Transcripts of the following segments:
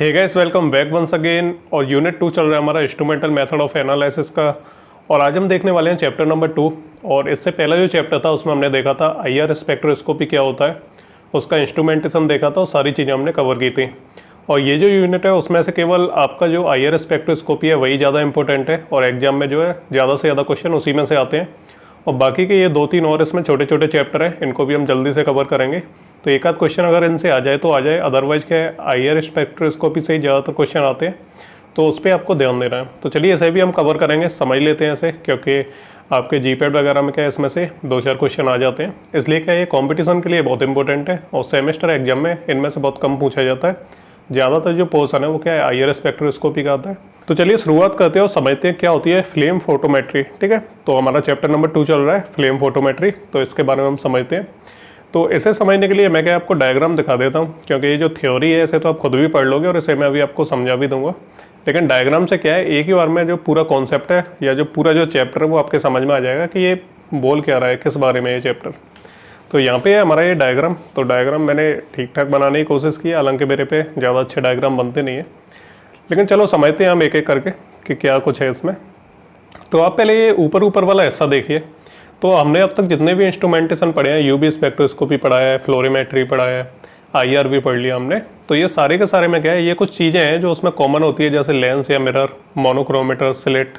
हे guys, welcome back once again. और unit 2 चल रहा है हमारा इंस्ट्रूमेंटल मेथड ऑफ एनालिसिस का। और आज हम देखने वाले हैं चैप्टर नंबर 2। और इससे पहला जो चैप्टर था उसमें हमने देखा था आईआर स्पेक्ट्रोस्कोपी क्या होता है, उसका इंस्ट्रूमेंटेशन देखा था और सारी चीज़ें हमने कवर की थी। और ये जो यूनिट है उसमें से केवल आपका जो आईआर स्पेक्ट्रोस्कोपी है वही ज़्यादा इंपॉर्टेंट है और एग्जाम में जो है ज़्यादा से ज़्यादा क्वेश्चन उसी में से आते हैं। और बाकी के ये 2-3 और इसमें छोटे छोटे चैप्टर हैं, इनको भी हम जल्दी से कवर करेंगे। तो एक आध क्वेश्चन अगर इनसे आ जाए तो आ जाए, अदरवाइज क्या है आईआर स्पेक्ट्रोस्कोपी से ही ज़्यादातर क्वेश्चन आते हैं, तो उस पर आपको ध्यान देना है। तो चलिए इसे भी हम कवर करेंगे, समझ लेते हैं इसे, क्योंकि आपके जीपैट वगैरह में क्या है इसमें से 2-4 क्वेश्चन आ जाते हैं। इसलिए क्या ये कॉम्पिटिशन के लिए बहुत इंपॉर्टेंट है और सेमेस्टर एग्जाम में इनमें से बहुत कम पूछा जाता है। ज़्यादातर जो पोर्शन है वो क्या है आईआर स्पेक्ट्रोस्कोपी का आता है। तो चलिए शुरुआत करते हैं और समझते हैं क्या होती है फ्लेम फोटोमेट्री। ठीक है, तो हमारा चैप्टर नंबर 2 चल रहा है फ्लेम फोटोमेट्री, तो इसके बारे में हम समझते हैं। तो इसे समझने के लिए मैं क्या आपको डायग्राम दिखा देता हूँ, क्योंकि ये जो थ्योरी है इसे तो आप खुद भी पढ़ लोगे और इसे मैं अभी आपको समझा भी दूंगा। लेकिन डायग्राम से क्या है एक ही बार में जो पूरा कॉन्सेप्ट है या जो पूरा जो चैप्टर है वो आपके समझ में आ जाएगा कि ये बोल क्या रहा है, किस बारे में ये चैप्टर। तो यहाँ पे है हमारा ये डायग्राम। तो डायग्राम मैंने ठीक ठाक बनाने की कोशिश की, हालांकि मेरे पे ज़्यादा अच्छे डायग्राम बनते नहीं है, लेकिन चलो समझते हैं हम एक एक करके कि क्या कुछ है इसमें। तो आप पहले ये ऊपर ऊपर वाला हिस्सा देखिए। तो हमने अब तक जितने भी इंस्ट्रूमेंटेशन पढ़े हैं, यूवी स्पेक्ट्रोस्कोपी पढ़ा है, फ्लोरीमेट्री पढ़ा है, आईआर भी पढ़ लिया हमने। तो ये सारे के सारे में क्या है, ये कुछ चीज़ें हैं जो उसमें कॉमन होती है, जैसे लेंस या mirror, monochromator, slit,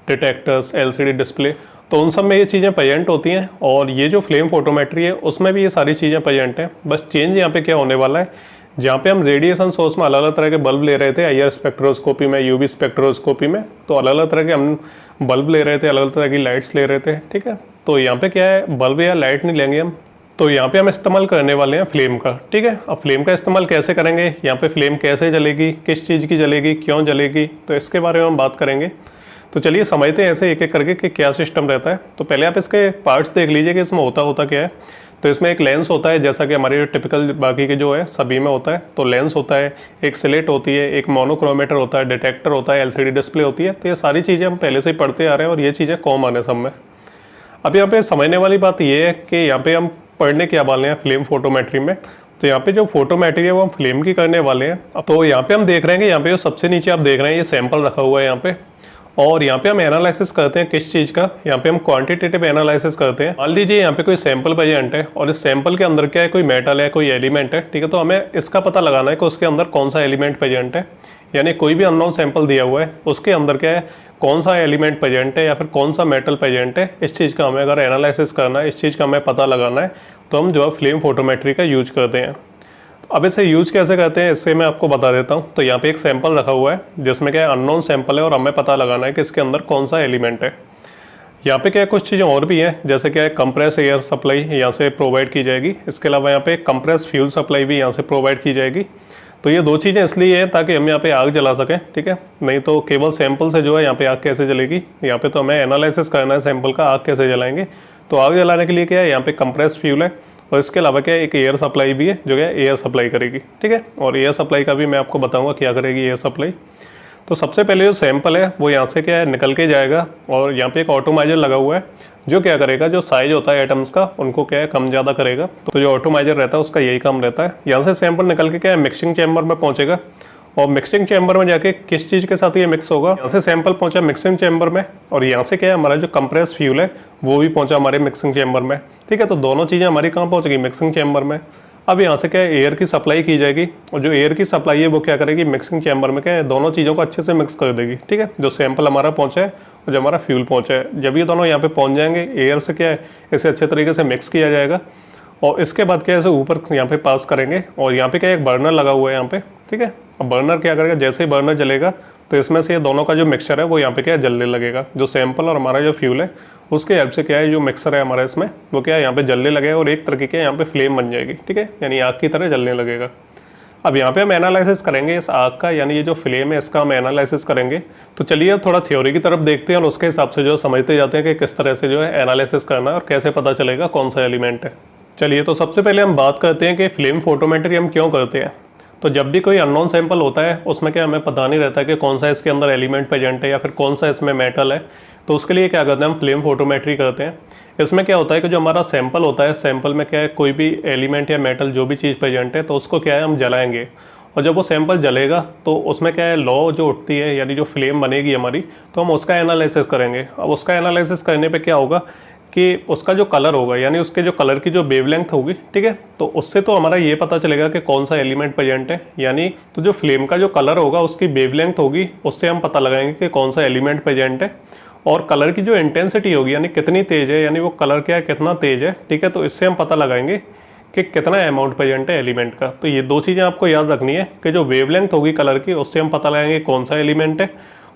detectors, LCD display. तो उन सब में ये चीज़ें प्रेजेंट होती हैं। और ये जो फ्लेम फोटोमेट्री है उसमें भी ये सारी चीज़ें प्रेजेंट हैं। बस चेंज यहाँ पे क्या होने वाला है, जहाँ पे हम रेडिएशन सोर्स में अलग अलग तरह के बल्ब ले रहे थे आईआर स्पेक्ट्रोस्कोपी में, यूवी स्पेक्ट्रोस्कोपी में, तो अलग अलग तरह के हम बल्ब ले रहे थे, अलग अलग तरह की लाइट्स ले रहे थे। ठीक है, तो यहाँ पे क्या है बल्ब या लाइट नहीं लेंगे हम, तो यहाँ पे हम इस्तेमाल करने वाले हैं फ्लेम का। ठीक है, अब फ्लेम का इस्तेमाल कैसे करेंगे, यहाँ पे फ्लेम कैसे जलेगी, किस चीज़ की जलेगी, क्यों जलेगी, तो इसके बारे में हम बात करेंगे। तो चलिए समझते हैं ऐसे एक एक करके कि क्या सिस्टम रहता है। तो पहले आप इसके पार्ट्स देख लीजिए कि इसमें होता क्या है। तो इसमें एक लेंस होता है, जैसा कि हमारे जो टिपिकल बाकी के जो है सभी में होता है। तो लेंस होता है, एक स्लिट होती है, एक मोनोक्रोमीटर होता है, डिटेक्टर होता है, एलसीडी डिस्प्ले होती है। तो ये सारी चीज़ें हम पहले से ही पढ़ते आ रहे हैं और ये चीज़ें कॉमन है सब में। अब यहाँ पे समझने वाली बात ये है कि यहाँ पे हम पढ़ने क्या वाले हैं फ्लेम फोटोमेट्री में। तो यहाँ पे जो फोटोमेट्री है वो हम फ्लेम की करने वाले हैं। तो यहाँ पे हम देख रहे हैं कि यहाँ पे जो सबसे नीचे आप देख रहे हैं ये सैंपल रखा हुआ है यहाँ पे, और यहाँ पे हम एनालिसिस करते हैं किस चीज़ का, यहाँ पे हम क्वांटिटेटिव एनालिसिस करते हैं। मान लीजिए यहाँ पे कोई सैंपल प्रेजेंट है और इस सैंपल के अंदर क्या है, कोई मेटल है, कोई एलिमेंट है। ठीक है, तो हमें इसका पता लगाना है कि उसके अंदर कौन सा एलिमेंट प्रेजेंट है। यानी कोई भी अननोन सैंपल दिया हुआ है उसके अंदर क्या है, कौन सा एलिमेंट प्रेजेंट है या फिर कौन सा मेटल प्रेजेंट है। इस चीज़ का हमें अगर एनालिसिस करना है, इस चीज़ का हमें पता लगाना है, तो हम जो है फ्लेम फोटोमेट्री का यूज करते हैं। अब इसे यूज कैसे करते हैं इससे मैं आपको बता देता हूँ। तो यहाँ पे एक सैंपल रखा हुआ है जिसमें क्या है अननोन सैंपल है और हमें पता लगाना है कि इसके अंदर कौन सा एलिमेंट है। यहाँ पे क्या है कुछ चीज़ें और भी हैं, जैसे क्या है कंप्रेस एयर सप्लाई यहाँ से प्रोवाइड की जाएगी। इसके अलावा यहाँ पे कंप्रेस फ्यूल सप्लाई भी यहाँ से प्रोवाइड की जाएगी। तो ये 2 चीज़ें इसलिए हैं ताकि हम यहाँ पे आग जला सकें। ठीक है, नहीं तो केवल सैंपल से जो है यहाँ पे आग कैसे जलेगी। यहाँ पे तो हमें एनालिसिस करना है सैंपल का, आग कैसे जलाएंगे। तो आग जलाने के लिए क्या है यहाँ पे कंप्रेस फ्यूल है और इसके अलावा क्या है एक एयर सप्लाई भी है जो क्या एयर सप्लाई करेगी। ठीक है, और एयर सप्लाई का भी मैं आपको बताऊंगा क्या करेगी एयर सप्लाई। तो सबसे पहले जो सैंपल है वो यहाँ से क्या है निकल के जाएगा और यहाँ पे एक ऑटोमाइजर लगा हुआ है जो क्या करेगा, जो साइज होता है एटम्स का उनको क्या है कम ज़्यादा करेगा। तो जो ऑटोमाइजर रहता है उसका यही काम रहता है। यहाँ से सैंपल निकल के क्या है मिक्सिंग चैम्बर में पहुँचेगा और मिक्सिंग चैम्बर में जाके किस चीज़ के साथ ये मिक्स होगा, यहाँ से सैंपल पहुंचा मिक्सिंग चैम्बर में और यहाँ से क्या है हमारा जो कंप्रेस फ्यूल है वो भी पहुंचा हमारे मिक्सिंग चैम्बर में। ठीक है, तो दोनों चीज़ें हमारी कहाँ पहुंचेगी, मिक्सिंग चैम्बर में। अब यहाँ से क्या है एयर की सप्लाई की जाएगी और जो एयर की सप्लाई है वो क्या करेगी मिक्सिंग चैम्बर में क्या है दोनों चीज़ों को अच्छे से मिक्स कर देगी। ठीक है, जो सैंपल हमारा पहुँचा है और जो हमारा फ्यूल पहुँचा है, जब ये दोनों यहाँ पे पहुँच जाएंगे एयर से क्या है इसे अच्छे तरीके से मिक्स किया जाएगा और इसके बाद क्या है इसे ऊपर यहाँ पे पास करेंगे और यहाँ पे क्या एक बर्नर लगा हुआ है यहाँ पे। ठीक है, अब बर्नर क्या करेगा, जैसे ही बर्नर जलेगा तो इसमें से ये दोनों का जो मिक्सचर है वो यहाँ पे क्या है जलने लगेगा। जो सैंपल और हमारा जो फ्यूल है उसके हेल्प से क्या है जो मिक्सर है हमारा इसमें वो क्या है यहाँ पे जलने लगेगा और एक तरीके के यहाँ पे फ्लेम बन जाएगी। ठीक है, यानी आग की तरह जलने लगेगा। अब यहाँ पे हम एनालिसिस करेंगे इस आग का, यानी ये जो फ्लेम है इसका हम एनालिसिस करेंगे। तो चलिए अब थोड़ा थ्योरी की तरफ देखते हैं और उसके हिसाब से जो समझते जाते हैं कि किस तरह से जो है एनालिसिस करना है और कैसे पता चलेगा कौन सा एलिमेंट है। चलिए तो सबसे पहले हम बात करते हैं कि फ्लेम फोटोमेट्री हम क्यों करते हैं। तो जब भी कोई अननोन सैंपल होता है उसमें क्या हमें पता नहीं रहता कि कौन सा इसके अंदर एलिमेंट प्रेजेंट है या फिर कौन सा इसमें मेटल है। तो उसके लिए क्या करते हैं हम फ्लेम फोटोमेट्री करते हैं। इसमें क्या होता है कि जो हमारा सैंपल होता है, सैंपल में क्या है कोई भी एलिमेंट या मेटल जो भी चीज़ प्रेजेंट है तो उसको क्या है हम जलाएंगे और जब वो सैंपल जलेगा तो उसमें क्या है, लौ जो उठती है यानी जो फ्लेम बनेगी हमारी, तो हम उसका एनालिसिस करेंगे। अब उसका एनालिसिस करने पे क्या होगा कि उसका जो कलर होगा यानी उसके जो कलर की जो वेवलेंथ होगी, ठीक है, तो उससे तो हमारा ये पता चलेगा कि कौन सा एलिमेंट प्रेजेंट है। यानी तो जो फ्लेम का जो कलर होगा उसकी वेवलेंथ होगी, उससे हम पता लगाएंगे कि कौन सा एलिमेंट प्रेजेंट है। और कलर की जो इंटेंसिटी होगी यानी कितनी तेज है, यानी वो कलर क्या है, कितना तेज है, ठीक है, तो इससे हम पता लगाएंगे कि कितना अमाउंट प्रेजेंट है एलिमेंट का। तो ये दो चीज़ें आपको याद रखनी है कि जो वेवलेंथ होगी कलर की, उससे हम पता लगाएंगे कौन सा एलिमेंट है,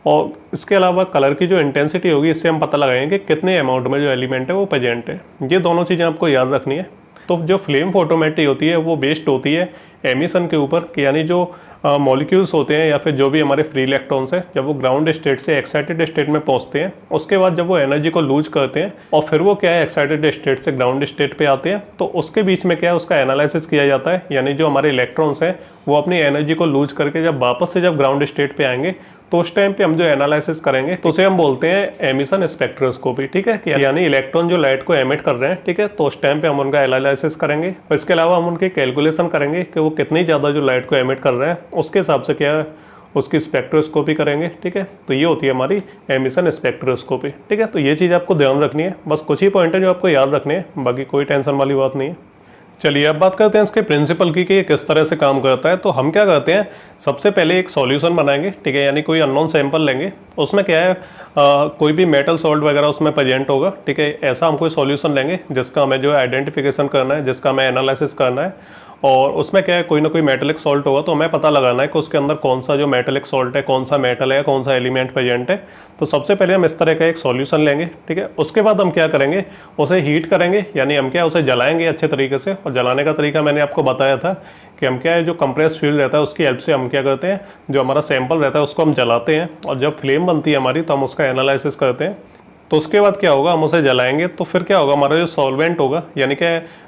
और इसके अलावा कलर की जो इंटेंसिटी होगी इससे हम पता लगाएंगे कि कितने अमाउंट में जो एलिमेंट है वो प्रेजेंट है। ये दोनों चीज़ें आपको याद रखनी है। तो जो फ्लेम फोटोमेट्री होती है वो बेस्ड होती है एमिशन के ऊपर, कि यानी जो मॉलिक्यूल्स होते हैं या फिर जो भी हमारे फ्री इलेक्ट्रॉन्स हैं, जब वो ग्राउंड स्टेट से एक्साइटेड स्टेट में पहुंचते हैं, उसके बाद जब वो एनर्जी को लूज करते हैं और फिर वो क्या है एक्साइटेड स्टेट से ग्राउंड स्टेट पे आते हैं, तो उसके बीच में क्या है उसका एनालिसिस किया जाता है। यानी जो हमारे इलेक्ट्रॉन्स हैं वो अपनी एनर्जी को लूज करके जब वापस से जब ग्राउंड स्टेट पे आएंगे तो उस टाइम पे हम जो एनालिसिस करेंगे तो उसे हम बोलते हैं एमिशन स्पेक्ट्रोस्कोपी, ठीक है, यानी इलेक्ट्रॉन जो लाइट को एमिट कर रहे हैं, ठीक है, तो उस टाइम पे हम उनका एनालिसिस करेंगे। और इसके अलावा हम उनकी कैलकुलेशन करेंगे कि वो कितनी ज़्यादा जो लाइट को एमिट कर रहे हैं, उसके हिसाब से क्या है उसकी स्पेक्ट्रोस्कोपी करेंगे, ठीक है। तो ये होती है हमारी एमिशन स्पेक्ट्रोस्कोपी, ठीक है। तो ये चीज़ आपको ध्यान रखनी है, बस कुछ ही पॉइंट है जो आपको याद रखने हैं, बाकी कोई टेंशन वाली बात नहीं है। चलिए अब बात करते हैं इसके प्रिंसिपल की कि ये किस तरह से काम करता है। तो हम क्या करते हैं, सबसे पहले एक सॉल्यूशन बनाएंगे, ठीक है, यानी कोई अननोन सैंपल लेंगे, उसमें क्या है कोई भी मेटल सॉल्ट वगैरह उसमें प्रेजेंट होगा, ठीक है। ऐसा हम कोई सॉल्यूशन लेंगे जिसका हमें जो आइडेंटिफिकेशन करना है, जिसका हमें एनालिसिस करना है, और उसमें क्या है कोई ना कोई मेटेलिक सॉल्ट होगा, तो हमें पता लगाना है कि उसके अंदर कौन सा जो मेटेलिक सॉल्ट है, कौन सा मेटल है, कौन सा एलिमेंट प्रेजेंट है। तो सबसे पहले हम इस तरह का एक सॉल्यूशन लेंगे, ठीक है। उसके बाद हम क्या करेंगे, उसे हीट करेंगे, यानी हम क्या उसे जलाएंगे अच्छे तरीके से। और जलाने का तरीका मैंने आपको बताया था कि हम क्या है जो कंप्रेस फ्यूल रहता है उसकी हेल्प से हम क्या करते हैं, जो हमारा सैंपल रहता है उसको हम जलाते हैं, और जब फ्लेम बनती है हमारी तो हम उसका एनालिसिस करते हैं। तो उसके बाद क्या होगा, हम उसे जलाएंगे, तो फिर क्या होगा, हमारा जो सॉल्वेंट होगा यानी कि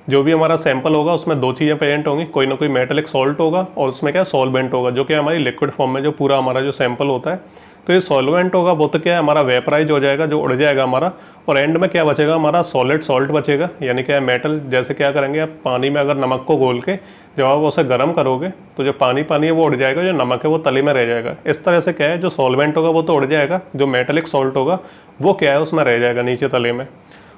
जो भी हमारा सैंपल होगा उसमें दो चीज़ें प्रेजेंट होंगी, कोई ना कोई मेटेलिक सॉल्ट होगा और उसमें क्या सॉल्वेंट होगा, जो कि हमारी लिक्विड फॉर्म में जो पूरा हमारा जो सैंपल होता है। तो ये सॉल्वेंट होगा वो तो क्या है हमारा वेपराइज हो जाएगा, जो उड़ जाएगा हमारा, और एंड में क्या बचेगा हमारा सॉलिड सॉल्ट बचेगा। यानी क्या मेटल, जैसे क्या करेंगे आप पानी में अगर नमक को घोल के जब आप उसे गर्म करोगे तो जो पानी है वो उड़ जाएगा, जो नमक है वो तले में रह जाएगा। इस तरह से क्या है जो सॉल्वेंट होगा वो तो उड़ जाएगा, जो मेटेलिक सॉल्ट होगा वो क्या है उसमें रह जाएगा नीचे तले में।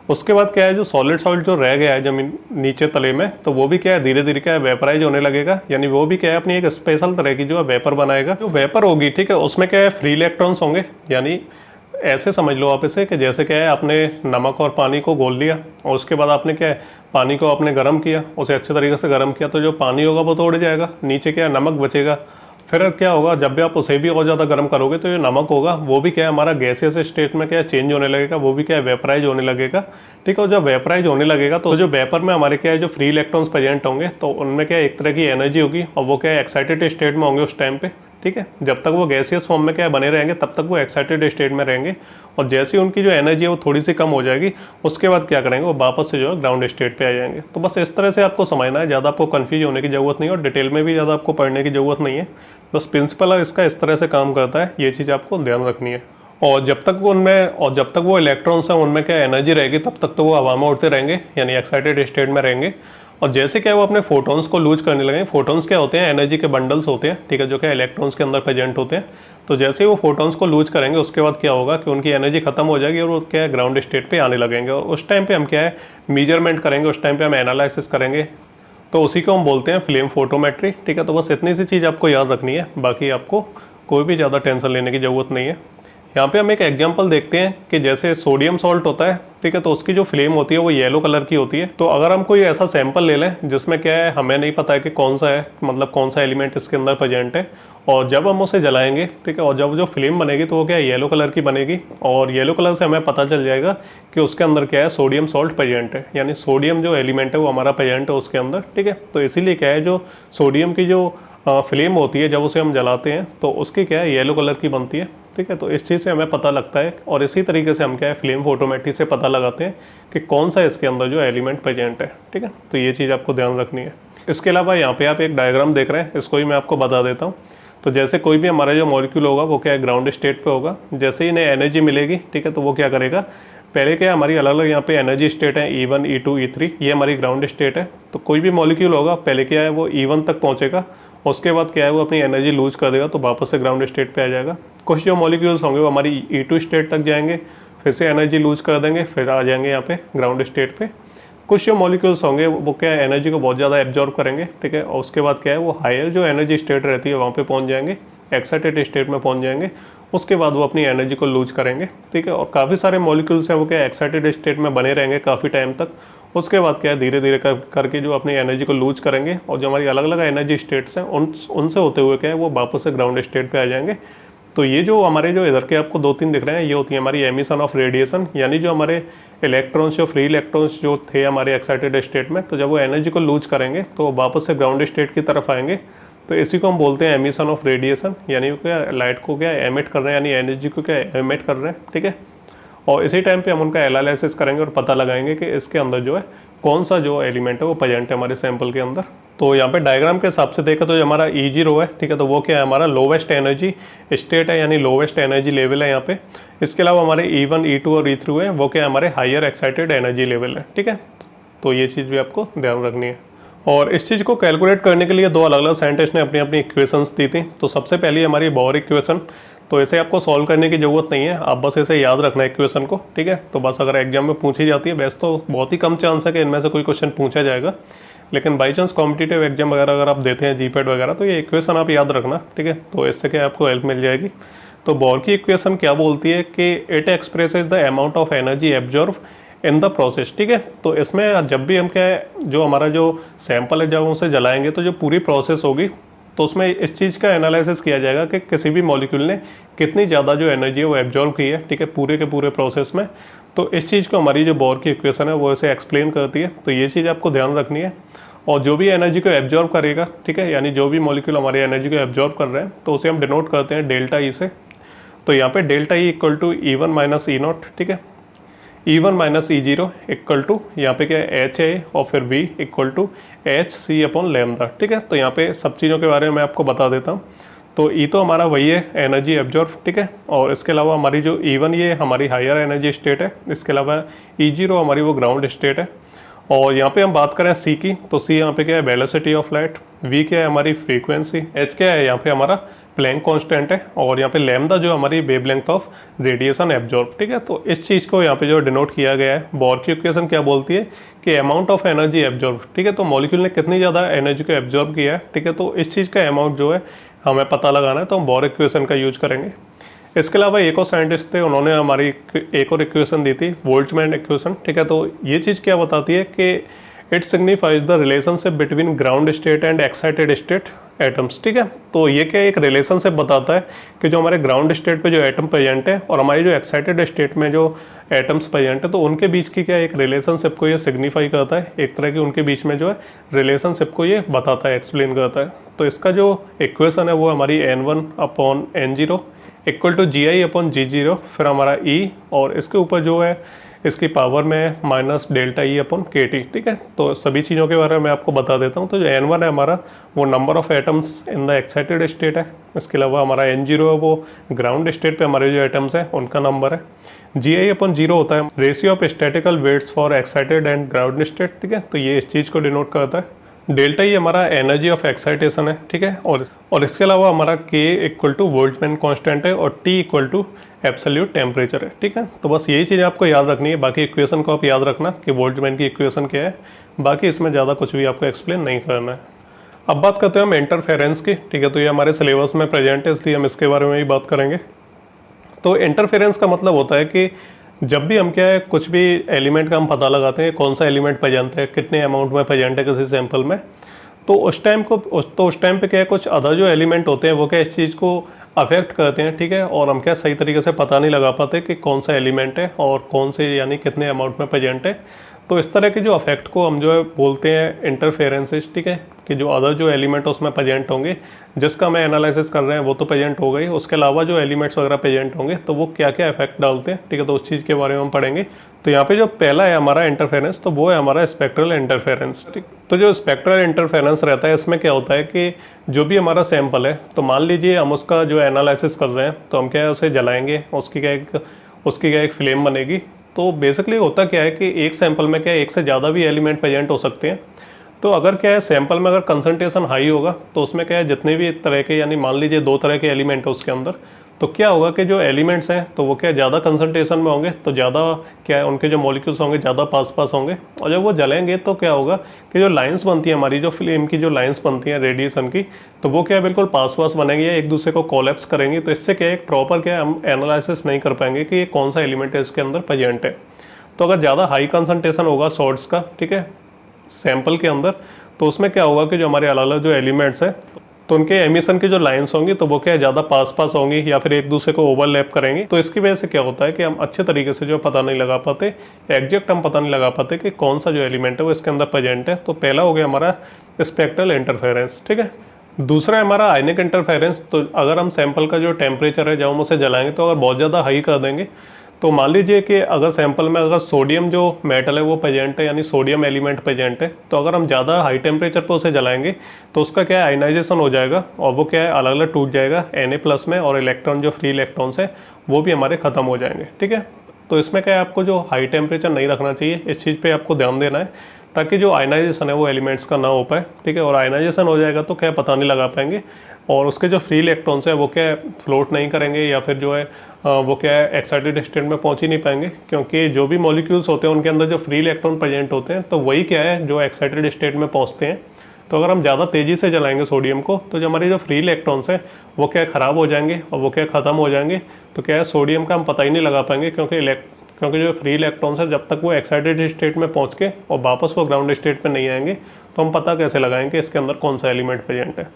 उसके बाद क्या है जो सॉलिड सॉल्ट जो रह गया है जमीन नीचे तले में, तो वो भी क्या है धीरे धीरे क्या है वेपराइज होने लगेगा, यानी वो भी क्या है अपनी एक स्पेशल तरह की जो है वेपर बनाएगा। जो वेपर होगी, ठीक है, उसमें क्या है फ्री इलेक्ट्रॉन्स होंगे। यानी ऐसे समझ लो आप इसे कि जैसे क्या है आपने नमक और पानी को घोल लिया, और उसके बाद आपने क्या है पानी को आपने गर्म किया, उसे अच्छे तरीके से गर्म किया, तो जो पानी होगा वो तो उड़ जाएगा, नीचे क्या है नमक बचेगा। फिर क्या होगा, जब भी आप उसे भी और ज़्यादा गर्म करोगे तो जो नमक होगा वो भी क्या है हमारा गैसियस स्टेट में क्या है चेंज होने लगेगा, वो भी क्या है वेपराइज होने लगेगा, ठीक है। और जब वेपराइज होने लगेगा तो जो वेपर में हमारे क्या है जो फ्री इलेक्ट्रॉन्स प्रेजेंट होंगे, तो उनमें क्या है एक तरह की एनर्जी होगी, और वो क्या है एक्साइटेड स्टेट में होंगे उस टाइम पे, ठीक है। जब तक वो गैसियस फॉर्म में क्या है बने रहेंगे तब तक वो एक्साइटेड स्टेट में रहेंगे, और जैसे ही उनकी जो एनर्जी है वो थोड़ी सी कम हो जाएगी, उसके बाद क्या करेंगे वो वापस से जो है ग्राउंड स्टेट पे आ जाएंगे। तो बस इस तरह से आपको समझना है, ज़्यादा आपको कन्फ्यूज होने की जरूरत नहीं है, और डिटेल में भी ज़्यादा आपको पढ़ने की जरूरत नहीं है। बस प्रिंसिपल इसका इस तरह से काम करता है, ये चीज़ आपको ध्यान रखनी है। और जब तक वो इलेक्ट्रॉन्स हैं उनमें क्या एनर्जी रहेगी तब तक तो वो हवा में उड़ते रहेंगे, यानी एक्साइटेड स्टेट में रहेंगे। और जैसे क्या वो अपने फोटोन्स को लूज करने लगे, फोटोन्स क्या होते हैं एनर्जी के बंडल्स होते हैं, ठीक है, जो क्या इलेक्ट्रॉन्स के अंदर प्रेजेंट होते हैं। तो जैसे ही वो फोटोन्स को लूज करेंगे उसके बाद क्या होगा कि उनकी एनर्जी खत्म हो जाएगी और वो क्या है ग्राउंड स्टेट पे आने लगेंगे, और उस टाइम पे हम क्या है मेजरमेंट करेंगे, उस टाइम पे हम एनालिसिस करेंगे, तो उसी को हम बोलते हैं फ्लेम फोटोमेट्री, ठीक है। तो बस इतनी सी चीज़ आपको याद रखनी है, बाकी आपको कोई भी ज़्यादा टेंशन लेने की ज़रूरत नहीं है। यहाँ पे हम एक एग्जांपल देखते हैं कि जैसे सोडियम सॉल्ट होता है, ठीक है, तो उसकी जो फ्लेम होती है वो येलो कलर की होती है। तो अगर हम कोई ऐसा सैंपल ले लें जिसमें क्या है हमें नहीं पता है कि कौन सा है, मतलब कौन सा एलिमेंट इसके अंदर प्रेजेंट है, और जब हम उसे जलाएंगे, ठीक है, और जब जो फ्लेम बनेगी तो वो क्या है येलो कलर की बनेगी, और येलो कलर से हमें पता चल जाएगा कि उसके अंदर क्या है सोडियम सॉल्ट प्रेजेंट है, यानी सोडियम जो एलिमेंट है वो हमारा प्रेजेंट है उसके अंदर, ठीक है। तो इसीलिए क्या है जो सोडियम की जो फ्लेम होती है जब उसे हम जलाते हैं तो उसकी क्या है येलो कलर की बनती है, ठीक है। तो इस चीज़ से हमें पता लगता है, और इसी तरीके से हम क्या है फ्लेम फोटोमेट्री से पता लगाते हैं कि कौन सा इसके अंदर जो एलिमेंट प्रेजेंट है, ठीक है। तो ये चीज़ आपको ध्यान रखनी है। इसके अलावा यहाँ पे आप एक डायग्राम देख रहे हैं, इसको ही मैं आपको बता देता हूँ। तो जैसे कोई भी हमारा जो मॉलिक्यूल होगा वो क्या है ग्राउंड स्टेट पे होगा, जैसे ही इन्हें एनर्जी मिलेगी, ठीक है, तो वो क्या करेगा, पहले क्या हमारी अलग अलग यहाँ पे एनर्जी स्टेट है E1 E2 E3, ये हमारी ग्राउंड स्टेट है। तो कोई भी मॉलिक्यूल होगा पहले क्या है वो E1 तक पहुँचेगा, उसके बाद क्या है वो अपनी एनर्जी लूज कर देगा तो वापस से ग्राउंड स्टेट पे आ जाएगा। कुछ जो मॉलिक्यूल्स होंगे वो हमारी E2 स्टेट तक जाएंगे, फिर से एनर्जी लूज कर देंगे, फिर आ जाएंगे यहाँ पे ग्राउंड स्टेट पे। कुछ जो मॉलिक्यूल्स होंगे वो क्या है एनर्जी को बहुत ज़्यादा एब्जॉर्ब करेंगे, ठीक है, और उसके बाद क्या है वो हायर जो एनर्जी स्टेट रहती है वहाँ पे पहुँच जाएंगे, एक्साइटेड स्टेट में पहुँच जाएंगे। उसके बाद वो अपनी एनर्जी को लूज करेंगे, ठीक है। और काफ़ी सारे मॉलिक्यूल्स हैं वो क्या एक्साइटेड स्टेट में बने रहेंगे काफ़ी टाइम तक। उसके बाद क्या है धीरे धीरे करके जो अपनी एनर्जी को लूज करेंगे और जो हमारी अलग अलग एनर्जी स्टेट्स हैं उनसे होते हुए क्या है वो वापस से ग्राउंड स्टेट पे आ जाएंगे। तो ये जो हमारे जो इधर के आपको 2-3 दिख रहे हैं ये होती है हमारी एमिशन ऑफ रेडिएशन, यानी जो हमारे इलेक्ट्रॉन्स जो फ्री इलेक्ट्रॉन्स जो थे हमारे एक्साइटेड स्टेट में, तो जब वो एनर्जी को लूज करेंगे तो वापस से ग्राउंड स्टेट की तरफ आएंगे। तो इसी को हम बोलते हैं एमिशन ऑफ रेडिएशन, यानी क्या लाइट को क्या एमिट कर रहे हैं, यानी एनर्जी को क्या एमिट कर रहे हैं, ठीक है। और इसी टाइम पे हम उनका एनालिसिस करेंगे और पता लगाएंगे कि इसके अंदर जो है कौन सा जो एलिमेंट है वो प्रेजेंट है हमारे सैंपल के अंदर। तो यहाँ पे डायग्राम के हिसाब से देखा तो जो हमारा E0 है, ठीक है, तो वो क्या है हमारा लोवेस्ट एनर्जी स्टेट है, यानी लोवेस्ट एनर्जी लेवल है यहाँ पे। इसके अलावा हमारे E1, E2 और E3 है वो क्या है हमारे हायर एक्साइटेड एनर्जी लेवल है, ठीक है। तो ये चीज़ भी आपको ध्यान रखनी है। और इस चीज़ को कैलकुलेट करने के लिए दो अलग अलग साइंटिस्ट ने अपनी अपनी इक्वेशंस दी थी। तो सबसे पहली हमारी बोर इक्वेशन, तो इसे आपको सॉल्व करने की ज़रूरत नहीं है, आप बस इसे याद रखना है इक्वेशन को, ठीक है। तो बस अगर एग्जाम में पूछी जाती है, वैसे तो बहुत ही कम चांस है कि इनमें से कोई क्वेश्चन पूछा जाएगा, लेकिन बाई चांस कॉम्पिटिटिव एग्जाम वगैरह अगर आप देते हैं जीपैट वगैरह, तो ये इक्वेशन आप याद रखना, ठीक है। तो इससे क्या आपको हेल्प मिल जाएगी। तो बोर की इक्वेशन क्या बोलती है कि it expresses the amount of energy absorb in the process, ठीक है। तो इसमें जब भी हम क्या है जो हमारा जो सैंपल है जब उसे जलाएंगे तो जो पूरी प्रोसेस होगी तो उसमें इस चीज़ का एनालिसिस किया जाएगा कि किसी भी मॉलिक्यूल ने कितनी ज़्यादा जो एनर्जी है वो एब्जॉर्ब की है, ठीक है, पूरे के पूरे प्रोसेस में। तो इस चीज़ को हमारी जो बोर की इक्वेशन है वो इसे एक्सप्लेन करती है। तो ये चीज़ आपको ध्यान रखनी है। और जो भी एनर्जी को एब्जॉर्ब करेगा, ठीक है, यानी जो भी मॉलिक्यूल हमारी एनर्जी को एब्जॉर्ब कर रहे हैं तो उसे हम डिनोट करते हैं डेल्टा ई से। तो यहाँ पे delta E equal to E1 minus E0, ठीक है। E1 minus E0 equal to यहाँ पे क्या है H है और फिर V equal to HC upon lambda, ठीक है। तो यहाँ पे सब चीज़ों के बारे में मैं आपको बता देता हूँ। तो E तो हमारा वही है एनर्जी एब्जॉर्ब, ठीक है। और इसके अलावा हमारी जो E1 ये हमारी हायर एनर्जी स्टेट है। इसके अलावा E0 हमारी वो ग्राउंड स्टेट है। और यहाँ पे हम बात करें C की, तो C यहाँ पे क्या है वेलोसिटी ऑफ लाइट, V क्या है हमारी फ्रीक्वेंसी, H क्या है यहाँ पे हमारा प्लैंक कांस्टेंट है, और यहाँ पे लैम्डा जो हमारी वेवलेंथ ऑफ रेडिएशन एब्जॉर्ब, ठीक है। तो इस चीज़ को यहाँ पे जो डिनोट किया गया है। बोर की इक्वेशन क्या बोलती है कि अमाउंट ऑफ एनर्जी एब्जॉर्ब, ठीक है। तो मॉलिक्यूल ने कितनी ज़्यादा एनर्जी को एब्जॉर्ब किया है, ठीक है। तो इस चीज़ का अमाउंट जो है हमें पता लगाना है, तो हम बोर इक्वेशन का यूज करेंगे। इसके अलावा एक और साइंटिस्ट थे, उन्होंने हमारी एक और इक्वेशन दी थी बोल्ट्जमैन इक्वेशन, ठीक है। तो ये चीज़ क्या बताती है कि it signifies the relationship between ground state and excited state atoms, ठीक है। तो ये क्या एक रिलेशनशिप बताता है कि जो हमारे ग्राउंड स्टेट पे जो एटम प्रेजेंट है और हमारी जो एक्साइटेड स्टेट में जो एटम्स प्रेजेंट है, तो उनके बीच की क्या एक रिलेशनशिप को ये सिग्निफाई करता है, एक तरह की उनके बीच में जो है रिलेशनशिप को ये बताता है, एक्सप्लेन करता है। तो इसका जो इक्वेशन है वो हमारी N1 upon N0 equal to GI upon G0, फिर हमारा E, और इसके ऊपर जो है इसकी पावर में minus delta E upon KT, ठीक है। तो सभी चीज़ों के बारे में मैं आपको बता देता हूँ। तो जो N1 है हमारा वो number of atoms in the excited state है। इसके अलावा हमारा N0 है वो ग्राउंड स्टेट पे हमारे जो एटम्स हैं उनका नंबर है। GI अपॉन 0 होता है ratio of statistical waits for excited and ground state, ठीक है। तो ये इस चीज़ को डिनोट करता है। डेल्टा ई हमारा एनर्जी ऑफ एक्साइटेशन है, ठीक है। और इसके अलावा हमारा K equal to Boltzmann constant है और T equal to absolute temperature है, ठीक है। तो बस यही चीज़ आपको याद रखनी है। बाकी इक्वेशन को आप याद रखना कि बोल्ट्जमैन की इक्वेशन क्या है, बाकी इसमें ज़्यादा कुछ भी आपको एक्सप्लेन नहीं करना है। अब बात करते हैं हम इंटरफेरेंस की, ठीक है। तो ये हमारे सिलेबस में प्रेजेंट है, इसलिए हम इसके बारे में ही बात करेंगे। तो इंटरफेरेंस का मतलब होता है कि जब भी हम क्या है कुछ भी एलिमेंट का हम पता लगाते हैं कौन सा एलिमेंट प्रेजेंट है, कितने अमाउंट में प्रेजेंट है किसी सैंपल में, तो उस टाइम पे क्या है कुछ अदर जो एलिमेंट होते हैं वो क्या इस चीज़ को अफेक्ट करते हैं, ठीक है। और हम क्या सही तरीके से पता नहीं लगा पाते कि कौन सा एलिमेंट है और कौन से यानी कितने अमाउंट में प्रेजेंट है। तो इस तरह के जो अफेक्ट को हम जो है बोलते हैं इंटरफेरेंसेस, ठीक है। कि जो अदर जो एलिमेंट उसमें प्रेजेंट होंगे, जिसका मैं एनालिसिस कर रहे हैं वो तो प्रेजेंट हो गई, उसके अलावा जो एलिमेंट्स वगैरह प्रेजेंट होंगे तो वो क्या क्या इफेक्ट डालते हैं, ठीक है। तो उस चीज़ के बारे में हम पढ़ेंगे। तो यहाँ पे जो पहला है हमारा इंटरफेरेंस, तो वो है हमारा स्पेक्ट्रल इंटरफेरेंस, ठीक। तो जो स्पेक्ट्रल इंटरफेरेंस रहता है इसमें क्या होता है कि जो भी हमारा सैंपल है, तो मान लीजिए हम उसका जो एनालिसिस कर रहे हैं, तो हम क्या है उसे जलाएंगे, उसकी क्या एक फ्लेम बनेगी। तो बेसिकली होता क्या है कि एक सैंपल में क्या एक से ज़्यादा भी एलिमेंट प्रेजेंट हो सकते हैं। तो अगर क्या है सैंपल में अगर कंसंट्रेशन हाई होगा तो उसमें क्या है जितने भी तरह के, यानी मान लीजिए 2 तरह के एलिमेंट है उसके अंदर, तो क्या होगा कि जो एलिमेंट्स हैं तो वो क्या ज़्यादा कंसंट्रेशन में होंगे, तो ज़्यादा क्या है उनके जो मॉलिक्यूल्स होंगे ज़्यादा पास पास होंगे, और जब वो जलेंगे तो क्या होगा कि जो लाइंस बनती है हमारी, जो फ्लेम की जो लाइंस बनती हैं रेडिएशन की, तो वो क्या है बिल्कुल पास पास बनेंगी या एक दूसरे को कोलैप्स करेंगी। तो इससे क्या है एक प्रॉपर क्या है हम एनालिसिस नहीं कर पाएंगे कि ये कौन सा एलिमेंट है इसके अंदर प्रेजेंट है। तो अगर ज़्यादा हाई कंसंट्रेशन होगा सॉल्ट्स का, ठीक है, सैंपल के अंदर, तो उसमें क्या होगा कि जो हमारे अलग अलग जो एलिमेंट्स हैं तो उनके एमिशन की जो लाइंस होंगी तो वो क्या है ज़्यादा पास पास होंगी या फिर एक दूसरे को ओवरलैप करेंगी। तो इसकी वजह से क्या होता है कि हम अच्छे तरीके से जो पता नहीं लगा पाते, एग्जैक्ट हम पता नहीं लगा पाते कि कौन सा जो एलिमेंट है वो इसके अंदर प्रेजेंट है। तो पहला हो गया हमारा स्पेक्ट्रल इंटरफेरेंस, ठीक है। दूसरा है हमारा आयनिक इंटरफेरेंस। तो अगर हम सैंपल का जो टेम्परेचर है जब हम उसे जलाएंगे तो अगर बहुत ज़्यादा हाई कर देंगे, तो मान लीजिए कि अगर सैंपल में अगर सोडियम जो मेटल है वो प्रेजेंट है, यानी सोडियम एलिमेंट प्रेजेंट है, तो अगर हम ज़्यादा हाई टेम्परेचर पर उसे जलाएंगे तो उसका क्या है आयनाइजेशन हो जाएगा और वो क्या है अलग अलग टूट जाएगा Na+ में, और इलेक्ट्रॉन जो फ्री इलेक्ट्रॉन्स हैं वो भी हमारे ख़त्म हो जाएंगे, ठीक है। तो इसमें क्या है आपको जो हाई टेम्परेचर नहीं रखना चाहिए, इस चीज़ पर आपको ध्यान देना है ताकि जो आयनाइजेशन है वो एलिमेंट्स का ना हो पाए, ठीक है। और आयनाइजेशन हो जाएगा तो क्या पता नहीं लगा पाएंगे, और उसके जो फ्री इलेक्ट्रॉन्स हैं वो क्या है फ्लोट नहीं करेंगे या फिर जो है वो क्या है एक्साइटेड स्टेट में पहुंच ही नहीं पाएंगे, क्योंकि जो भी मॉलिक्यूल्स होते हैं उनके अंदर जो फ्री इलेक्ट्रॉन प्रेजेंट होते हैं तो वही क्या है जो एक्साइटेड स्टेट में पहुंचते हैं। तो अगर हम ज़्यादा तेज़ी से जलाएंगे सोडियम को तो जो हमारे जो फ्री इलेक्ट्रॉन्स हैं वो क्या ख़राब हो जाएंगे और वो क्या ख़त्म हो जाएंगे। तो क्या है सोडियम का हम पता ही नहीं लगा पाएंगे, क्योंकि जो फ्री इलेक्ट्रॉन्स है जब तक वो एक्साइटेड स्टेट में पहुँच के और वापस वो ग्राउंड स्टेट पर नहीं आएंगे तो हम पता कैसे लगाएंगे इसके अंदर कौन सा एलिमेंट प्रेजेंट है।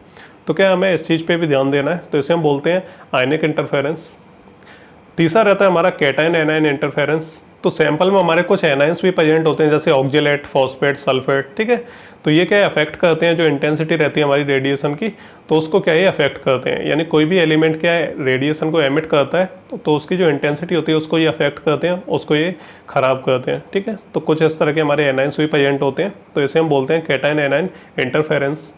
तो क्या हमें इस चीज़ पे भी ध्यान देना है, तो इसे हम बोलते हैं आयनिक इंटरफेरेंस। तीसरा रहता है हमारा कैटायन एनायन इंटरफेरेंस। तो सैंपल में हमारे कुछ एनायंस भी प्रेजेंट होते हैं जैसे ऑक्जेलेट, फॉस्फेट, सल्फेट, ठीक है। तो ये क्या अफेक्ट करते हैं जो इंटेंसिटी रहती है हमारी रेडिएशन की, तो उसको क्या ये अफेक्ट करते हैं। यानी कोई भी एलिमेंट क्या है रेडिएशन को एमिट करता है तो उसकी जो इंटेंसिटी होती है उसको ये अफेक्ट करते हैं, उसको ये खराब करते हैं, ठीक है। तो कुछ इस तरह के हमारे एनायंस भी प्रेजेंट होते हैं, तो इसे हम बोलते हैं कैटायन एनायन इंटरफेरेंस।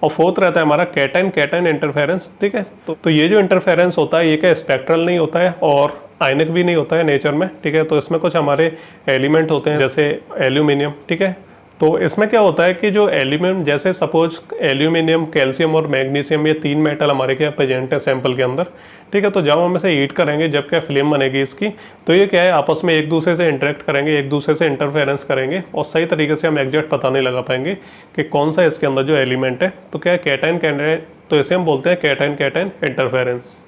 और फोर्थ रहता है हमारा कैटायन कैटायन इंटरफेरेंस, ठीक है। तो ये जो इंटरफेरेंस होता है ये क्या स्पेक्ट्रल नहीं होता है और आयनिक भी नहीं होता है नेचर में, ठीक है। तो इसमें कुछ हमारे एलिमेंट होते हैं जैसे एल्यूमिनियम, ठीक है। तो इसमें क्या होता है कि जो एलिमेंट जैसे सपोज एल्यूमिनियम, कैल्शियम और मैग्नीशियम, ये 3 मेटल हमारे क्या प्रेजेंट है सैंपल के अंदर, ठीक है। तो जब हम इसे हीट करेंगे, जब क्या फ्लेम बनेगी इसकी, तो ये क्या है आपस में एक दूसरे से इंटरेक्ट करेंगे, एक दूसरे से इंटरफेरेंस करेंगे और सही तरीके से हम एग्जैक्ट पता नहीं लगा पाएंगे कि कौन सा इसके अंदर जो एलिमेंट है। तो क्या है कैटायन कैटायन, तो इसे हम बोलते हैं कैटायन कैटायन इंटरफेरेंस।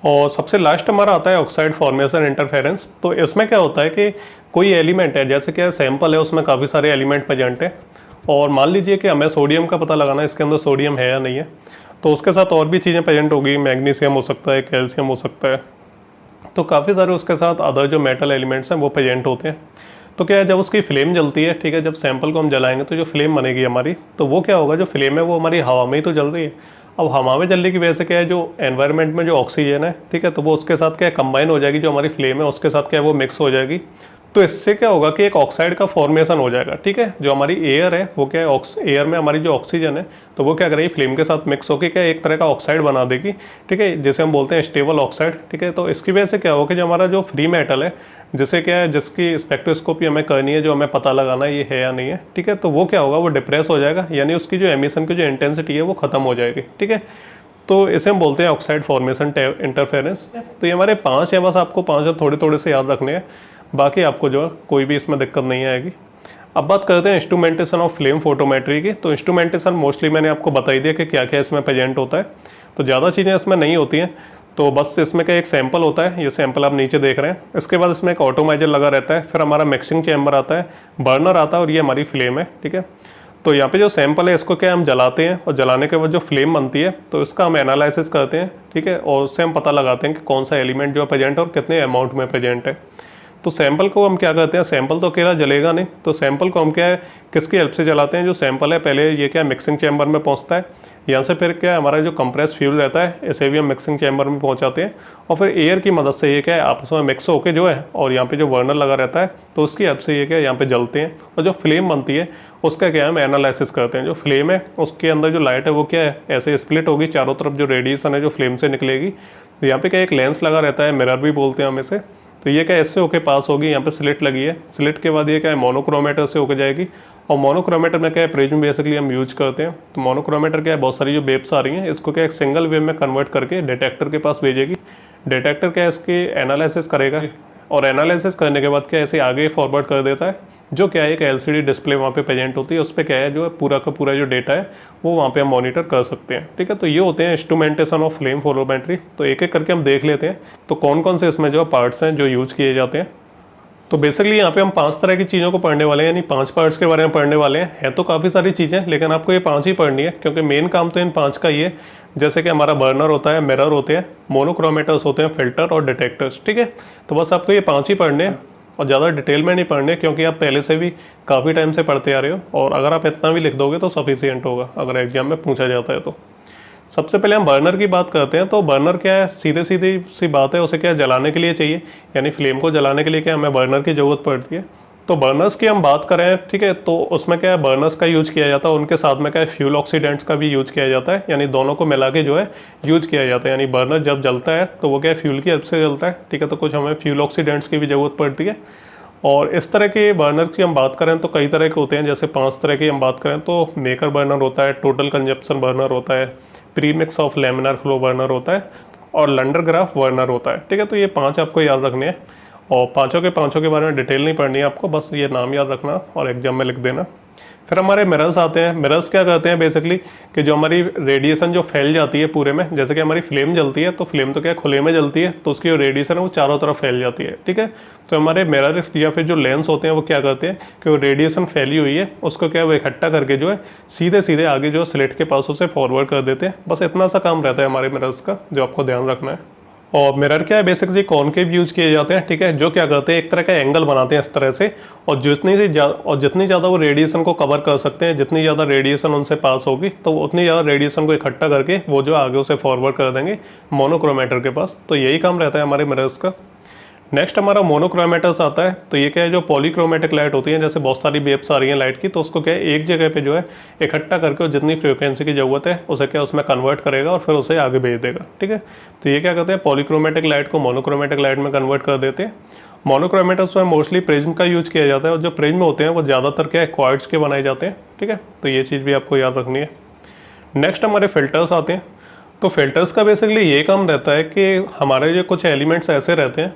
और सबसे लास्ट हमारा आता है ऑक्साइड फॉर्मेशन इंटरफेरेंस। तो इसमें क्या होता है कि कोई एलिमेंट है, जैसे कि सैंपल है उसमें काफ़ी सारे एलिमेंट प्रेजेंट हैं, और मान लीजिए कि हमें सोडियम का पता लगाना है इसके अंदर सोडियम है या नहीं है, तो उसके साथ और भी चीज़ें प्रेजेंट होगी, मैग्नीशियम हो सकता है, कैल्शियम हो सकता है, तो काफ़ी सारे उसके साथ अदर जो मेटल एलिमेंट्स हैं वो प्रेजेंट होते हैं। तो क्या है जब उसकी फ्लेम जलती है, ठीक है, जब सैंपल को हम जलाएंगे तो जो फ्लेम बनेगी हमारी, तो वो क्या होगा जो फ्लेम है वो हमारी हवा में ही तो जल रही है। अब हवा में जलने की वजह से क्या है जो एनवायरनमेंट में जो ऑक्सीजन है, ठीक है, तो वो उसके साथ क्या कंबाइन हो जाएगी, जो हमारी फ्लेम है उसके साथ क्या है वो मिक्स हो जाएगी। तो इससे क्या होगा कि एक ऑक्साइड का फॉर्मेशन हो जाएगा, ठीक है। जो हमारी एयर है वो क्या है एयर में हमारी जो ऑक्सीजन है तो वो क्या करेगी फ्लेम के साथ मिक्स होकर क्या एक तरह का ऑक्साइड बना देगी, ठीक है, जैसे हम बोलते हैं स्टेबल ऑक्साइड, ठीक है। तो इसकी वजह से क्या होगा कि जो हमारा जो फ्री मेटल है, जैसे क्या है जिसकी स्पेक्ट्रोस्कोपी हमें करनी है, जो हमें पता लगाना है ये है या नहीं है, ठीक है, तो वो क्या होगा वो डिप्रेस हो जाएगा, यानी उसकी जो एमिशन की जो इंटेंसिटी है वो खत्म हो जाएगी, ठीक है। तो इसे हम बोलते हैं ऑक्साइड फॉर्मेशन इंटरफेरेंस। तो ये हमारे 5 है, बस आपको 5 थोड़े थोड़े से याद रखने हैं, बाकी आपको जो कोई भी इसमें दिक्कत नहीं आएगी। अब बात करते हैं इंस्ट्रूमेंटेशन ऑफ फ्लेम फोटोमेट्री की। तो इंस्ट्रूमेंटेशन मोस्टली मैंने आपको बता ही दिया कि क्या क्या इसमें प्रेजेंट होता है, तो ज़्यादा चीज़ें इसमें नहीं होती हैं। तो बस इसमें का एक सैंपल होता है, ये सैंपल आप नीचे देख रहे हैं, इसके बाद इसमें एक ऑटोमाइजर लगा रहता है, फिर हमारा मिक्सिंग चैम्बर आता है, बर्नर आता है और ये हमारी फ्लेम है, ठीक है। तो यहाँ पे जो सैंपल है इसको क्या हम जलाते हैं और जलाने के बाद जो फ्लेम बनती है तो इसका हम एनालिसिस करते हैं, ठीक है, और उससे हम पता लगाते हैं कि कौन सा एलिमेंट जो प्रेजेंट है और कितने अमाउंट में प्रेजेंट है। तो सैंपल को हम क्या करते हैं, सैंपल तो अकेला जलेगा नहीं, तो सैंपल को हम क्या है किसकी हेल्प से जलाते हैं, जो सैंपल है पहले ये क्या मिक्सिंग चैम्बर में पहुंचता है, यहाँ से फिर क्या हमारा जो कंप्रेस फ्यूल रहता है इसे भी हम मिक्सिंग चैम्बर में पहुंचाते हैं, और फिर एयर की मदद से ये क्या है आपस में मिक्स होकर जो है, और यहाँ पे जो बर्नर लगा रहता है तो उसकी हेल्प से ये क्या यहाँ पे जलते हैं, और जो फ्लेम बनती है उसका क्या हम एनालिसिस करते हैं। जो फ्लेम है उसके अंदर जो लाइट है वो क्या है ऐसे स्प्लिट होगी, चारों तरफ जो रेडिएशन है जो फ्लेम से निकलेगी, तो यहाँ पे क्या एक लेंस लगा रहता है, मिरर भी बोलते हैं हम इसे, तो ये क्या इससे होके पास होगी, यहाँ पे स्लिट लगी है, स्लिट के बाद ये क्या है मोनोक्रोमेटर से होके जाएगी। और मोनोक्रोमेटर में क्या है प्रिज्म बेसिकली हम यूज करते हैं। तो मोनोक्रोमेटर क्या है बहुत सारी जो वेव्स आ रही हैं इसको क्या एक सिंगल वेव में कन्वर्ट करके डिटेक्टर के पास भेजेगी। डिटेक्टर क्या है इसके एनालिसिस करेगा और एनालिसिस करने के बाद क्या ऐसे आगे फॉरवर्ड कर देता है, जो क्या है एक एलसीडी डिस्प्ले वहाँ पे प्रेजेंट होती है, उस पर क्या है जो पूरा का पूरा जो डेटा है वो वहाँ पे हम मॉनिटर कर सकते हैं। ठीक है, तो ये होते हैं इंस्ट्रूमेंटेशन ऑफ फ्लेम फोटोमेट्री। तो एक एक करके हम देख लेते हैं तो कौन कौन से इसमें जो पार्ट्स हैं जो यूज किए जाते हैं। तो बेसिकली यहाँ पे हम 5 तरह की चीज़ों को पढ़ने वाले हैं, यानी 5 पार्ट्स के बारे में पढ़ने वाले हैं। है तो काफ़ी सारी चीज़ें लेकिन आपको ये 5 ही पढ़नी है क्योंकि मेन काम तो इन 5 का ही है। जैसे कि हमारा बर्नर होता है, मिरर होते हैं, मोनोक्रोमेटर्स होते हैं, फिल्टर और डिटेक्टर्स। ठीक है, तो बस आपको ये 5 ही पढ़ने हैं और ज़्यादा डिटेल में नहीं पढ़ने क्योंकि आप पहले से भी काफ़ी टाइम से पढ़ते आ रहे हो और अगर आप इतना भी लिख दोगे तो सफिशिएंट होगा अगर एग्जाम में पूछा जाता है तो। सबसे पहले हम बर्नर की बात करते हैं। तो बर्नर क्या है, सीधे सीधी सी बात है, उसे क्या जलाने के लिए चाहिए, यानी फ्लेम को जलाने के लिए क्या हमें बर्नर की ज़रूरत पड़ती है। तो बर्नर्स की हम बात करें, ठीक है, तो उसमें क्या है बर्नर्स का यूज किया जाता है, उनके साथ में क्या है फ्यूल ऑक्सीडेंट्स का भी यूज किया जाता है, यानी दोनों को मिला के जो है यूज किया जाता है। यानी बर्नर जब जलता है तो वो क्या है फ्यूल की हेल्प से जलता है। ठीक है, तो कुछ हमें फ्यूल ऑक्सीडेंट्स की भी ज़रूरत पड़ती है। और इस तरह के बर्नर की हम बात करें तो कई तरह के होते हैं, जैसे 5 तरह की हम बात करें तो मेकर बर्नर होता है, टोटल कंजप्शन बर्नर होता है, premix of laminar flow burner होता है और लंडरग्राफ बर्नर होता है। ठीक है, तो ये 5 आपको याद रखने हैं और पाँचों के बारे में डिटेल नहीं पढ़नी है आपको, बस ये नाम याद रखना और एग्जाम में लिख देना। फिर हमारे मिरर्स आते हैं। मिरर्स क्या करते हैं बेसिकली कि जो हमारी रेडिएशन जो फैल जाती है पूरे में, जैसे कि हमारी फ्लेम जलती है तो फ्लेम तो क्या खुले में जलती है तो उसकी जो रेडिएशन है वो चारों तरफ फैल जाती है। ठीक है, तो हमारे मिरर या फिर जो लेंस होते हैं वो क्या करते हैं कि वो रेडिएशन फैली हुई है उसको क्या वो इकट्ठा करके जो है सीधे सीधे आगे जो स्लिट के पास उसे फॉरवर्ड कर देते हैं। बस इतना सा काम रहता है हमारे मिरर्स का जो आपको ध्यान रखना है। और मिरर क्या है बेसिकली कॉनकेव यूज किए जाते हैं। ठीक है, जो क्या करते हैं एक तरह का एंगल बनाते हैं इस तरह से और जितनी ज़्यादा वो रेडिएशन को कवर कर सकते हैं, जितनी ज़्यादा रेडिएशन उनसे पास होगी तो उतनी ज़्यादा रेडिएशन को इकट्ठा करके वो जो आगे उसे फॉरवर्ड कर देंगे मोनोक्रोमेटर के पास। तो यही काम रहता है हमारे मिरर्स का। नेक्स्ट हमारा मोनोक्रोमेटर्स आता है। तो ये क्या है जो पॉलीक्रोमेटिक लाइट होती है, जैसे बहुत सारी वेव्स आ रही हैं लाइट की, तो उसको क्या है एक जगह पे जो है इकट्ठा करके और जितनी फ्रीक्वेंसी की ज़रूरत है उसे क्या उसमें कन्वर्ट करेगा और फिर उसे आगे भेज देगा। ठीक है, तो ये क्या करते हैं पॉलीक्रोमेटिक लाइट को मोनोक्रोमेटिक लाइट में कन्वर्ट कर देते हैं। मोनोक्रोमेटर्स में मोस्टली प्रिज्म का यूज किया जाता है और जो प्रिज्म होते हैं वो ज़्यादातर क्या है क्वार्ट्ज के बनाए जाते हैं। ठीक है, तो ये चीज़ भी आपको याद रखनी है। नेक्स्ट हमारे फिल्टर्स आते हैं। तो फिल्टर्स का बेसिकली ये काम रहता है कि हमारे जो कुछ एलिमेंट्स ऐसे रहते हैं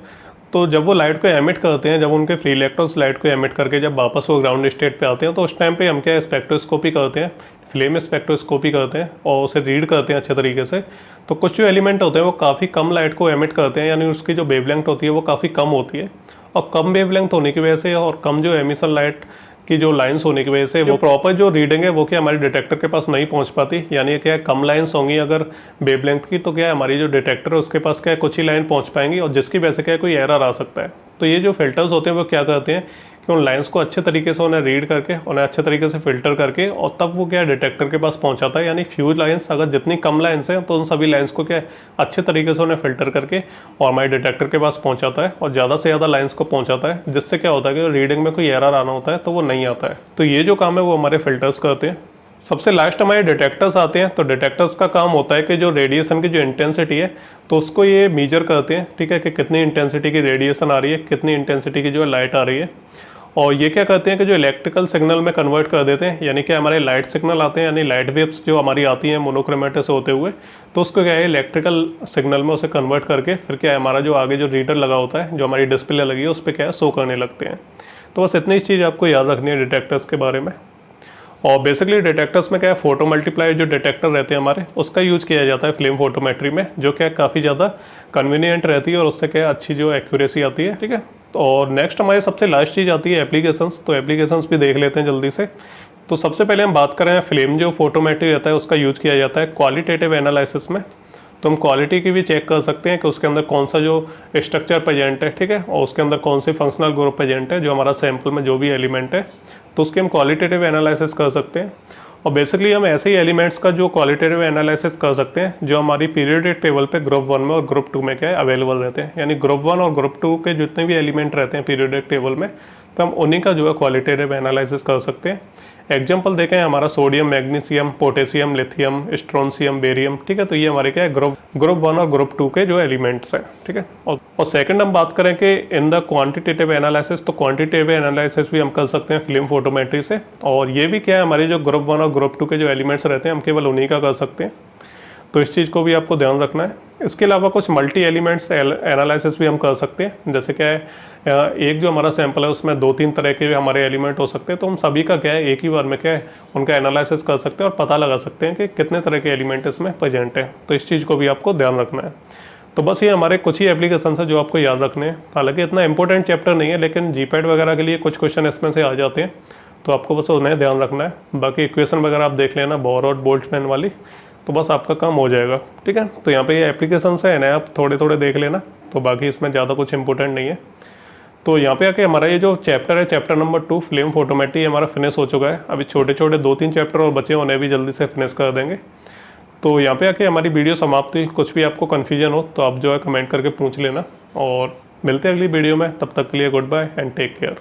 तो जब वो लाइट को एमिट करते हैं, जब उनके फ्री इलेक्ट्रॉन्स लाइट को एमिट करके जब वापस वो ग्राउंड स्टेट पे आते हैं तो उस टाइम पे हम क्या स्पेक्ट्रोस्कोपी करते हैं, फ्लेम स्पेक्ट्रोस्कोपी करते हैं और उसे रीड करते हैं अच्छे तरीके से। तो कुछ जो एलिमेंट होते हैं वो काफ़ी कम लाइट को एमिट करते हैं, यानी उसकी जो वेवलेंथ होती है वो काफ़ी कम होती है और कम वेवलेंथ होने की वजह से और कम जो एमिशन लाइट की जो लाइंस होने की वजह से वो प्रॉपर जो रीडिंग है वो क्या हमारे डिटेक्टर के पास नहीं पहुंच पाती। यानी क्या कम लाइंस होंगी अगर वेवलेंथ की तो क्या हमारी जो डिटेक्टर है उसके पास क्या कुछ ही लाइन पहुंच पाएंगी और जिसकी वजह से क्या कोई एरर आ सकता है। तो ये जो फिल्टर्स होते हैं वो क्या करते हैं कि उन लाइंस को अच्छे तरीके से उन्हें रीड करके उन्हें अच्छे तरीके से फिल्टर करके और तब वो क्या डिटेक्टर के पास पहुंचाता है। यानी फ्यूज लाइंस अगर जितनी कम लाइंस हैं तो उन सभी लाइंस को क्या अच्छे तरीके से उन्हें फिल्टर करके और हमारे डिटेक्टर के पास पहुंचाता है और ज़्यादा से ज़्यादा लाइंस को पहुंचाता है, जिससे क्या होता है कि रीडिंग में कोई एरर आना होता है तो वो नहीं आता है। तो ये जो काम है वो हमारे फिल्टर्स करते हैं। सबसे लास्ट हमारे डिटेक्टर्स आते हैं। तो डिटेक्टर्स का काम होता है कि जो रेडिएशन की जो इंटेंसिटी है तो उसको ये मेजर करते हैं। ठीक है, कि कितनी इंटेंसिटी की रेडिएशन आ रही है, कितनी इंटेंसिटी की जो लाइट आ रही है। और ये क्या करते हैं कि जो इलेक्ट्रिकल सिग्नल में कन्वर्ट कर देते हैं, यानी कि हमारे लाइट सिग्नल आते हैं, यानी लाइट वेव्स जो हमारी आती हैं मोनोक्रोमेटर से होते हुए, तो उसको क्या है इलेक्ट्रिकल सिग्नल में उसे कन्वर्ट करके फिर क्या है हमारा जो आगे जो रीडर लगा होता है, जो हमारी डिस्प्ले लगी है, उस पर क्या है शो करने लगते हैं। तो बस इतनी चीज़ आपको याद रखनी है डिटेक्टर्स के बारे में। और बेसिकली डिटेक्टर्स में क्या है फोटो मल्टीप्लाई जो डिटेक्टर रहते हैं हमारे, उसका यूज किया जाता है फ्लेम फोटोमेट्री में, जो क्या काफ़ी ज़्यादा कन्वीनियंट रहती है और उससे क्या अच्छी जो एक्यूरेसी आती है। ठीक है, और नेक्स्ट हमारी सबसे लास्ट चीज़ आती है एप्लीकेशंस। तो एप्लीकेशंस भी देख लेते हैं जल्दी से। तो सबसे पहले हम बात करें फ्लेम जो फोटोमेट्री रहता है उसका यूज किया जाता है क्वालिटेटिव एनालिसिस में। तो हम क्वालिटी की भी चेक कर सकते हैं कि उसके अंदर कौन सा जो स्ट्रक्चर प्रेजेंट है, ठीक है, और उसके अंदर कौन सी फंक्शनल ग्रुप प्रेजेंट है, जो हमारा सैंपल में जो भी एलिमेंट है, तो उसके हम क्वालिटेटिव एनालिसिस कर सकते हैं। और बेसिकली हम ऐसे ही एलिमेंट्स का जो क्वालिटेटिव एनालिसिस कर सकते हैं जो हमारी पीरियोडिक टेबल पे ग्रुप 1 में और ग्रुप 2 में क्या है अवेलेबल रहते हैं। यानी ग्रुप 1 और ग्रुप 2 के जितने भी एलिमेंट रहते हैं पीरियोडिक टेबल में, तो हम उन्हीं का जो है क्वालिटेटिव एनालिसिस कर सकते हैं। एग्जाम्पल देखें हमारा sodium, magnesium, potassium, lithium, strontium, barium, ठीक है। तो ये हमारे क्या है ग्रुप 1 और ग्रुप 2 के जो एलिमेंट्स हैं, ठीक है। और सेकंड हम बात करें कि इन द क्वांटिटेटिव एनालिसिस, तो क्वांटिटेटिव एनालिसिस भी हम कर सकते हैं फिल्म फोटोमेट्री से। और ये भी क्या है, हमारे जो ग्रुप 1 और ग्रुप 2 के जो एलिमेंट्स रहते हैं हम केवल उन्हीं का कर सकते हैं, तो इस चीज़ को भी आपको ध्यान रखना है। इसके अलावा कुछ मल्टी एलिमेंट्स एनालिसिस भी हम कर सकते हैं, जैसे क्या है एक जो हमारा सैंपल है उसमें 2-3 तरह के हमारे एलिमेंट हो सकते हैं, तो हम सभी का क्या है एक ही बार में क्या है उनका एनालिसिस कर सकते हैं और पता लगा सकते हैं कि कितने तरह के एलिमेंट इसमें प्रेजेंट है। तो इस चीज़ को भी आपको ध्यान रखना है। तो बस ये हमारे कुछ ही एप्लीकेशन है जो आपको याद रखने हैं। हालांकि इतना इंपॉर्टेंट चैप्टर नहीं है, लेकिन जीपैट वगैरह के लिए कुछ क्वेश्चन इसमें से आ जाते हैं, तो आपको बस उन्हें ध्यान रखना है। बाकी इक्वेशन वगैरह आप देख लेना बोर और बोल्ट्जमैन वाली, तो बस आपका काम हो जाएगा, ठीक है। तो यहाँ पे ये एप्लीकेशन है ना, आप थोड़े थोड़े देख लेना, तो बाकी इसमें ज़्यादा कुछ इंपॉर्टेंट नहीं है। तो यहाँ पे आके हमारा ये जो चैप्टर है, चैप्टर नंबर 2 फिल्म फोटोमेट्री, हमारा फिनिश हो चुका है। अभी छोटे छोटे 2-3 चैप्टर और बचे, उन्हें भी जल्दी से फिनिश कर देंगे। तो यहाँ पे आके हमारी वीडियो समाप्त हुई। कुछ भी आपको कन्फ्यूजन हो तो आप जो है कमेंट करके पूछ लेना, और मिलते हैं अगली वीडियो में। तब तक के लिए goodbye and take care.